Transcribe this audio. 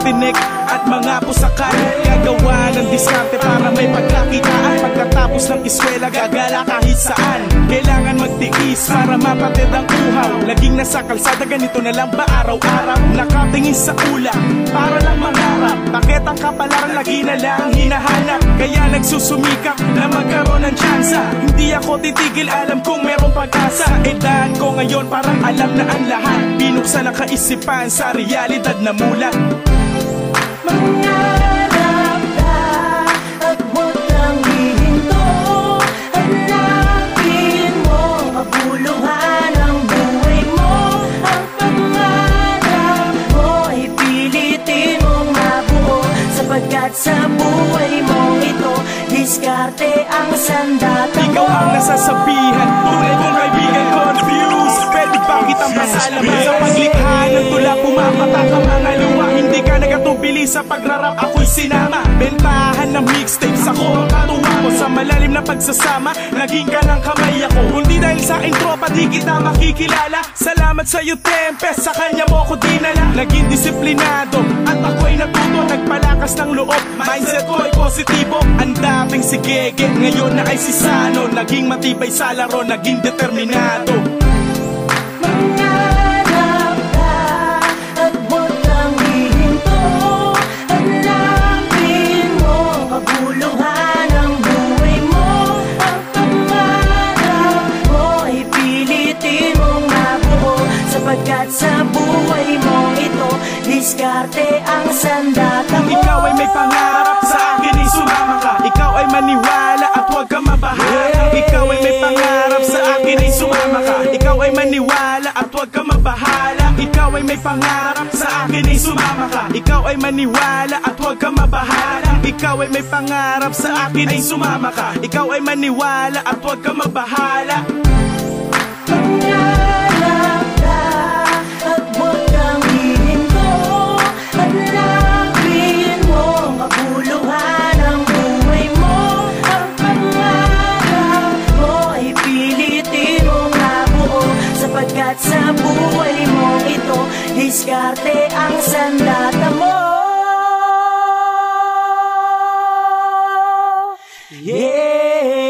tinik at mga pusakal. Gagawa ng diskarte para may pagkakitaan. Pagkatapos ng eskwela gagala kahit saan. Kailangan magtiis para mapatid ang uhaw. Laging nasa kalsada, ganito na lang ba araw-araw? Nakatingin sa ulang para lang mangarap. Bakit ang kapalaran lagi na lang hinahanap? Kaya nagsusumikap na magkaroon ng tsansa. Hindi ako titigil, alam kong merong pag-asa. Edad ko ngayon parang alam na ang lahat. Binuksan ang kaisipan sa realidad na mulat. Mangarap ka at huwag kang hihinto. Hanapin mo ang kabuluhan ng buhay mo. Ang pangarap mo ay pilitin mong mabuo, sapagkat sa buhay mong ito diskarte ang sandata mo. Ikaw ang nasasabihan, tunay kong kaibigan, confused. Pwede ba kitang pasalamat sa paglikha ng tula? Pumapatak ang mga luha, hindi ka nagatubili sa pagrarap, ako'y sinama. Bentahan ng mixtapes, ako ang katuwa ko. Sa malalim na pagsasama, naging ka ng kamay ako. Kundi dahil sa aking tropa, di kita makikilala. Salamat sa'yo Tempest, sa kanya mo ko dinala. Naging disiplinado at ako'y natuto. Nagpalakas ng loob, mindset ko'y positibo. Ang dating si Gege, ngayon na ay si Sano. Naging matibay sa laro, naging determinado. Mangarap ka at huwag kang hihinto. Hanapin mo ang kabuluhan ng buhay mo. Ang pangarap mo ay pilitin mong mabuo, sapagkat sa buhay mong ito diskarte ang sandata mo. Ikaw ay may pangarap, sa akin ay sumama ka. Ikaw ay maniwala at huwag ka mabahala. Ikaw ay may pangarap, sa akin ay sumama ka. Ikaw ay maniwala at huwag ka mabahala. Ikaw ay may pangarap, sa akin ay sumama ka. Ikaw ay maniwala at huwag ka mabahala. Ikaw ay may pangarap, sa akin ay sumama ka. Ikaw ay maniwala at huwag ka mabahala. Mangarap ka at huwag kang hihinto. Hanapin mo ang kabuluhan ng buhay mo. Ang pangarap mo ay pilitin mong mabuo, sapagkat sa buhay mong ito diskarte ang sandata mo. Yeah.